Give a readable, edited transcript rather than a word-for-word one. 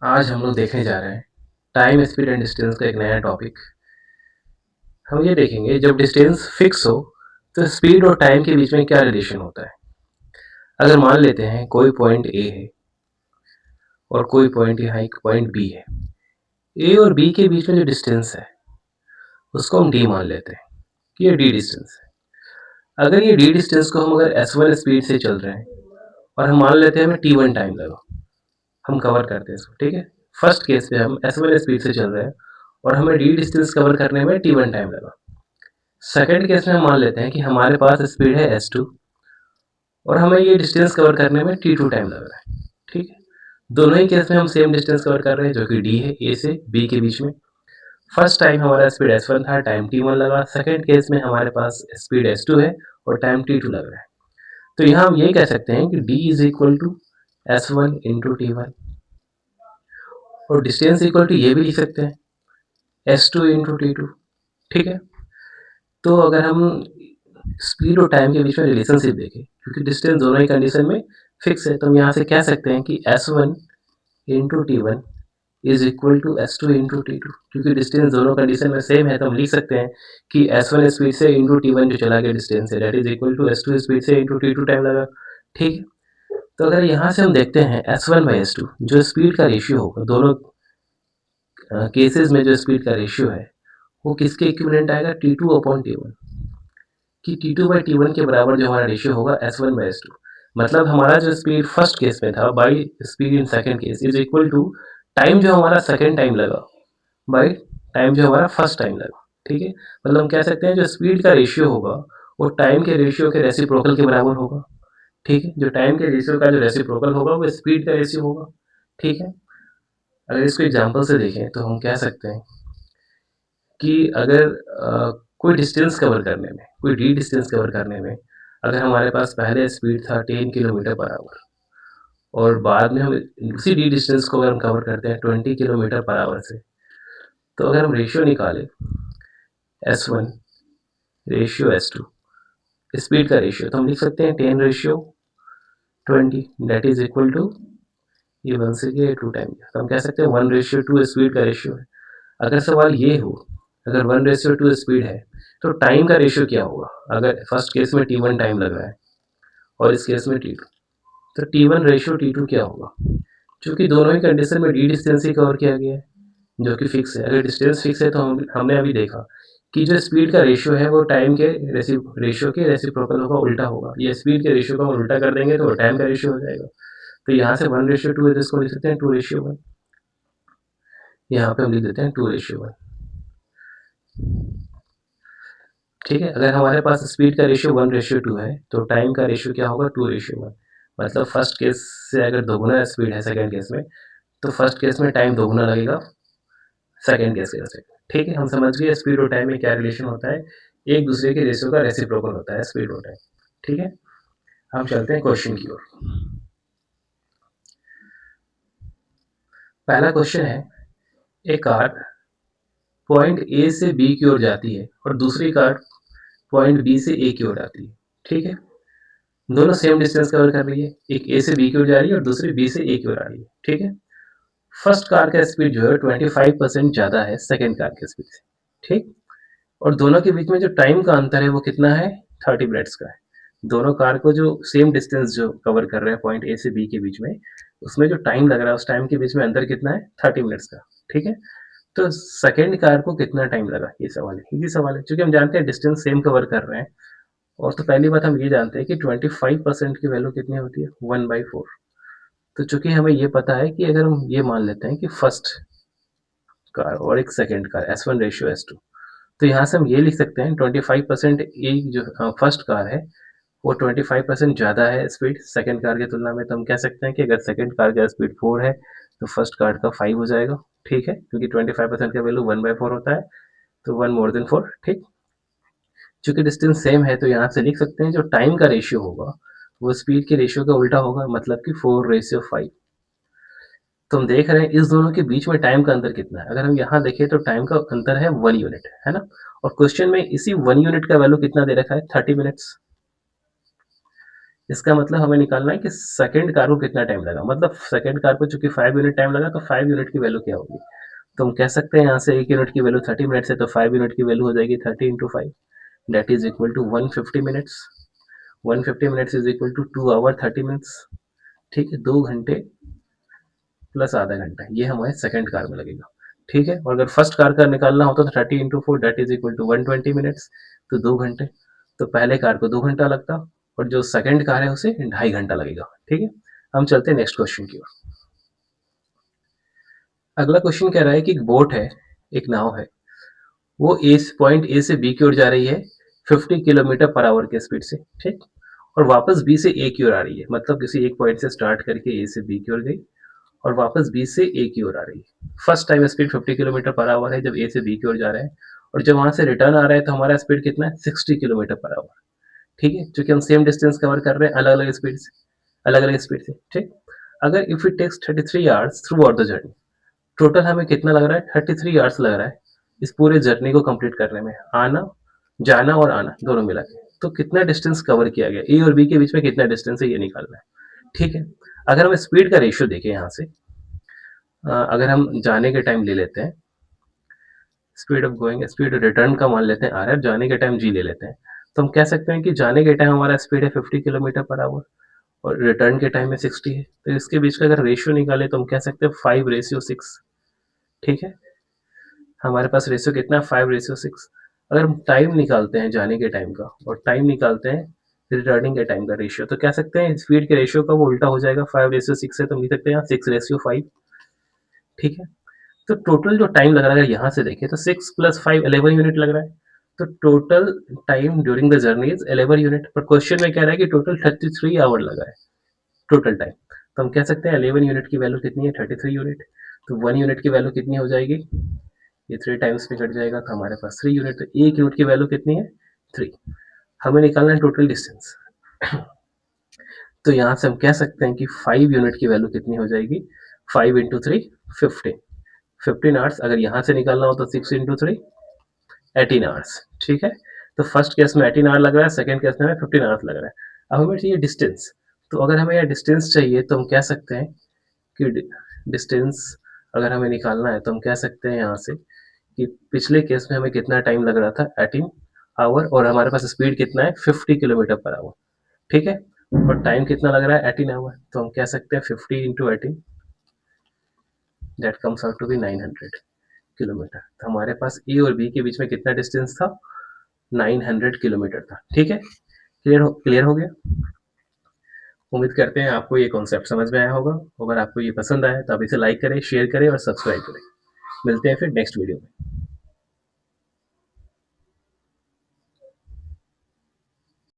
आज हम लोग देखने जा रहे हैं टाइम स्पीड एंड डिस्टेंस का एक नया टॉपिक। हम ये देखेंगे जब डिस्टेंस फिक्स हो तो स्पीड और टाइम के बीच में क्या रिलेशन होता है। अगर मान लेते हैं कोई पॉइंट ए है और कोई पॉइंट यहाँ एक पॉइंट बी है, ए और बी के बीच में जो डिस्टेंस है उसको हम डी मान लेते हैं कि ये डी डिस्टेंस है। अगर ये डी डिस्टेंस को हम अगर s1 स्पीड से चल रहे हैं और हम मान लेते हैं हमें t1 टाइम लगा, हम कवर करते हैं इसको, ठीक है। फर्स्ट केस में हम s1 स्पीड से चल रहे हैं और हमें डी डिस्टेंस कवर करने में t1 टाइम लगा। सेकेंड केस में हम मान लेते हैं कि हमारे पास स्पीड है s2 और हमें ये डिस्टेंस कवर करने में t2 टाइम लग रहा है, ठीक है। दोनों ही केस में हम सेम डिस्टेंस कवर कर रहे हैं जो कि d है, a से b के बीच में। फर्स्ट टाइम हमारा स्पीड s1 था, टाइम t1 लगा। सेकेंड केस में हमारे पास स्पीड s2 है और टाइम t2 लग रहा है। तो यहाँ हम यही कह सकते हैं कि d is equal to s1 into t1 और डिस्टेंस इक्वल टू ये भी लिख सकते हैं s2 इंटू t2, ठीक है। तो अगर हम स्पीड और टाइम के बीच में रिलेशनशिप देखें, क्योंकि डिस्टेंस दोनों ही कंडीशन में फिक्स है, तो हम यहाँ से कह सकते हैं कि s1 into t1 is equal to s2 into t2। क्योंकि डिस्टेंस दोनों कंडीशन में सेम है तो हम लिख सकते हैं कि s1 स्पीड से इंटू t1 जो चला गया डिस्टेंस है that is equal to s2 speed से इंटू t2 टाइम लगा, ठीक है। तो अगर यहाँ से हम देखते हैं s1 बाई s2 जो स्पीड का रेशियो होगा दोनों केसेस में, जो स्पीड का रेशियो है वो किसके इक्विवेलेंट आएगा, t2 अपॉन t1, कि t2 बाई t1 के बराबर जो हमारा रेशियो होगा s1 बाई s2। मतलब हमारा जो स्पीड फर्स्ट केस में था by speed in second case is equal to time जो हमारा सेकंड टाइम लगा बाई टाइम जो हमारा फर्स्ट टाइम लगा, ठीक है। मतलब हम कह सकते हैं जो स्पीड का रेशियो होगा वो टाइम के रेशियो के रेसिप्रोकल के बराबर होगा, ठीक है। जो टाइम के रेशियो का जो रेसिप्रोकल होगा वो स्पीड का रेशियो होगा, ठीक है। अगर इसको एग्जाम्पल से देखें तो हम कह सकते हैं कि अगर कोई डिस्टेंस कवर करने में, कोई डी डिस्टेंस कवर करने में अगर हमारे पास पहले स्पीड था 10 किलोमीटर पर आवर और बाद में हम उसी डी डिस्टेंस को अगर हम कवर करते हैं 20 किलोमीटर पर आवर से, तो अगर हम रेशियो निकालें s1 रेशियो s2 स्पीड का रेशियो, तो हम लिख सकते हैं 10 ratio 20 that is equal to ये 1 से गया 2 टाइम, तो हम कह सकते हैं 1 रेशियो 2 स्पीड का रेशियो है। अगर सवाल ये हो, अगर 1 रेशियो 2 स्पीड है तो टाइम का रेशियो क्या होगा। अगर फर्स्ट केस में t1 टाइम लग रहा है और इस केस में t2, तो t1 रेशियो t2 क्या होगा। चूंकि दोनों ही कंडीशन में डी डिस्टेंस ही कवर किया गया है जो कि फिक्स है। अगर डिस्टेंस फिक्स है तो हमने अभी देखा कि जो स्पीड का रेशियो है वो टाइम के रेशियो के रेसिप्रोकल होगा, उल्टा होगा। ये स्पीड के रेशियो को हम उल्टा कर देंगे तो वो टाइम का रेशियो हो जाएगा। तो यहाँ से 1 रेशियो 2 है तो इसको लिख सकते हैं 2 रेशियो 1। यहाँ पे हम लिख देते हैं 2 रेशियो 1, ठीक है। अगर हमारे पास स्पीड का रेशियो 1 रेशियो 2 है तो टाइम का रेशियो क्या होगा 2 रेशियो 1। मतलब फर्स्ट केस से अगर दोगुना स्पीड है सेकेंड केस में, तो फर्स्ट केस में टाइम दोगुना लगेगा सेकेंड केस से, ठीक है। हम समझ गए स्पीड और टाइम में क्या रिलेशन होता है, एक दूसरे के रेशियो का रेसिप्रोकल होता है स्पीड और टाइम, ठीक है। हम चलते हैं क्वेश्चन की ओर। पहला क्वेश्चन है, एक कार पॉइंट ए से बी की ओर जाती है और दूसरी कार पॉइंट बी से ए की ओर आती है, ठीक है। दोनों सेम डिस्टेंस कवर कर रही है, एक ए से बी की ओर जा रही है और दूसरी बी से ए की ओर आ रही है, ठीक है। फर्स्ट कार का स्पीड जो है 25% ज़्यादा है सेकेंड कार के स्पीड से, ठीक। और दोनों के बीच में जो टाइम का अंतर है वो कितना है, 30 मिनट्स का है। दोनों कार को जो सेम डिस्टेंस जो कवर कर रहे हैं पॉइंट ए से बी के बीच में, उसमें जो टाइम लग रहा है उस टाइम के बीच में अंतर कितना है, 30 मिनट्स का, ठीक है। तो सेकेंड कार को कितना टाइम लगा, ये सवाल है, इजी सवाल है। क्योंकि हम जानते हैं डिस्टेंस सेम कवर कर रहे हैं और तो पहली बात हम ये जानते हैं कि 25% की वैल्यू कितनी होती है, 1/4। तो चूंकि हमें ये पता है कि अगर हम ये मान लेते हैं कि फर्स्ट कार और एक second car s1 ratio s2, तो यहाँ से हम ये लिख सकते हैं 25% एक जो फर्स्ट कार है वो 25% ज़्यादा है स्पीड सेकेंड कार की तुलना में। तो हम कह सकते हैं कि अगर सेकेंड कार का स्पीड 4 है तो फर्स्ट कार का 5 हो जाएगा, ठीक है। क्योंकि 25% का वैल्यू 1/4 होता है, तो 1 मोर देन 4, ठीक। चूंकि डिस्टेंस सेम है तो यहाँ से लिख सकते हैं जो टाइम का रेशियो होगा वो स्पीड के रेशियो का उल्टा होगा, मतलब कि 4/5। तो हम देख रहे हैं इस दोनों के बीच में टाइम का अंतर कितना है। अगर हम यहाँ देखें तो टाइम का अंतर है 1 यूनिट, है ना। और क्वेश्चन में इसी 1 यूनिट का वैल्यू कितना दे रखा है, 30 मिनट्स। इसका मतलब हमें निकालना है कि सेकंड कार को कितना टाइम लगा, मतलब सेकंड कार को चूँकि 5 यूनिट टाइम लगा तो 5 यूनिट की वैल्यू क्या होगी? तो हम कह सकते हैं यहाँ से 1 यूनिट की वैल्यू 30 मिनट्स है तो 5 यूनिट की वैल्यू हो जाएगी 30 into 5 that is equal to 150 minutes. 150 minutes is equal to 2 hour 30 minutes. ठीक है, 2 घंटे प्लस आधा घंटा, ये हमारे सेकंड कार में लगेगा। ठीक है, और अगर फर्स्ट कार का निकालना होता तो 30 into 4 that is equal to 120 minutes, तो 2 घंटे। तो पहले कार को 2 घंटा लगता और जो सेकंड कार है उसे 2.5 घंटा लगेगा। ठीक है, हम चलते हैं नेक्स्ट क्वेश्चन की ओर। अगला क्वेश्चन कह रहा है कि एक बोट है, एक नाव है, वो पॉइंट ए से बी की ओर जा रही है 50 किलोमीटर पर आवर के स्पीड से। ठीक, और वापस बी से ए की ओर आ रही है, मतलब किसी एक पॉइंट से स्टार्ट करके ए से बी की ओर गई और वापस बी से ए की ओर आ रही है। First time speed 50 kilometre per hour है जब ए से बी की ओर जा रहे हैं, और जब वहां से रिटर्न आ रहा है तो हमारा स्पीड कितना है 60 किलोमीटर पर आवर। ठीक है, क्योंकि हम सेम डिस्टेंस कवर कर रहे हैं अलग अलग स्पीड से, अलग अलग स्पीड से। ठीक, अगर if it takes 33 hours throughout the journey, total हमें कितना लग रहा है 33 आवर्स लग रहा है इस पूरे जर्नी को कंप्लीट करने में, आना जाना और आना दोनों मिला के। तो कितना डिस्टेंस कवर किया गया, ए और बी के बीच में कितना डिस्टेंस है ये निकालना है। ठीक है, अगर हम स्पीड का रेशियो देखें यहाँ से, अगर हम जाने के टाइम ले लेते हैं speed of going, speed return का मान लेते हैं आर, जाने के टाइम जी ले लेते हैं, तो हम कह सकते हैं कि जाने के टाइम हमारा स्पीड है 50 किलोमीटर पर आवर और रिटर्न के टाइम में 60 है। तो इसके बीच का अगर रेशियो निकाले तो हम कह सकते हैं 5:6। ठीक है, हमारे पास रेशियो कितना है 5:6। अगर हम टाइम निकालते हैं जाने के टाइम का और टाइम निकालते हैं रिटर्निंग के टाइम का रेशियो, तो कह सकते हैं स्पीड के रेशियो का वो उल्टा हो जाएगा, 5:6 है तो हम लिख सकते हैं यहाँ 6:5। ठीक है, तो टोटल जो टाइम लग रहा है अगर यहाँ से देखें तो 6 प्लस 5 11 यूनिट लग रहा है। तो total time during the journey is 11 unit, पर क्वेश्चन में कह रहा है कि टोटल 33 आवर लगा है टोटल टाइम। तो हम कह सकते हैं 11 यूनिट की वैल्यू कितनी है 33 यूनिट। तो 1 यूनिट की वैल्यू कितनी हो जाएगी, ये 3 टाइम्स में कट जाएगा तो हमारे पास 3 यूनिट। तो 1 यूनिट की वैल्यू कितनी है 3। हमें निकालना है टोटल डिस्टेंस। तो यहाँ से हम कह सकते हैं कि 5 यूनिट की वैल्यू कितनी हो जाएगी, 5 इंटू 3 15। 15 आवर्स अगर यहाँ से निकालना हो तो 6 इंटू 3 18 आवर्स। ठीक है, तो फर्स्ट केस में 18 आवर लग रहा है, सेकंड केस में हमें 15 आवर्स लग रहा है। अब हमें चाहिए डिस्टेंस, तो अगर हमें यह डिस्टेंस चाहिए तो हम कह सकते हैं कि डिस्टेंस अगर हमें निकालना है तो हम कह सकते हैं यहाँ से कि पिछले केस में हमें कितना टाइम लग रहा था 18 आवर और हमारे पास स्पीड कितना है 50 किलोमीटर पर आवर। ठीक है, और टाइम कितना लग रहा है 18 आवर, तो हम कह सकते हैं 50 into 18 that comes out to be 900 kilometre. तो हमारे पास ए और बी के बीच में कितना डिस्टेंस था 900 किलोमीटर था। ठीक है, क्लियर हो गया। उम्मीद करते हैं आपको ये कॉन्सेप्ट समझ में आया होगा। अगर आपको ये पसंद आया तो आप इसे लाइक करें, शेयर करें और सब्सक्राइब करें। मिलते हैं फिर नेक्स्ट वीडियो में।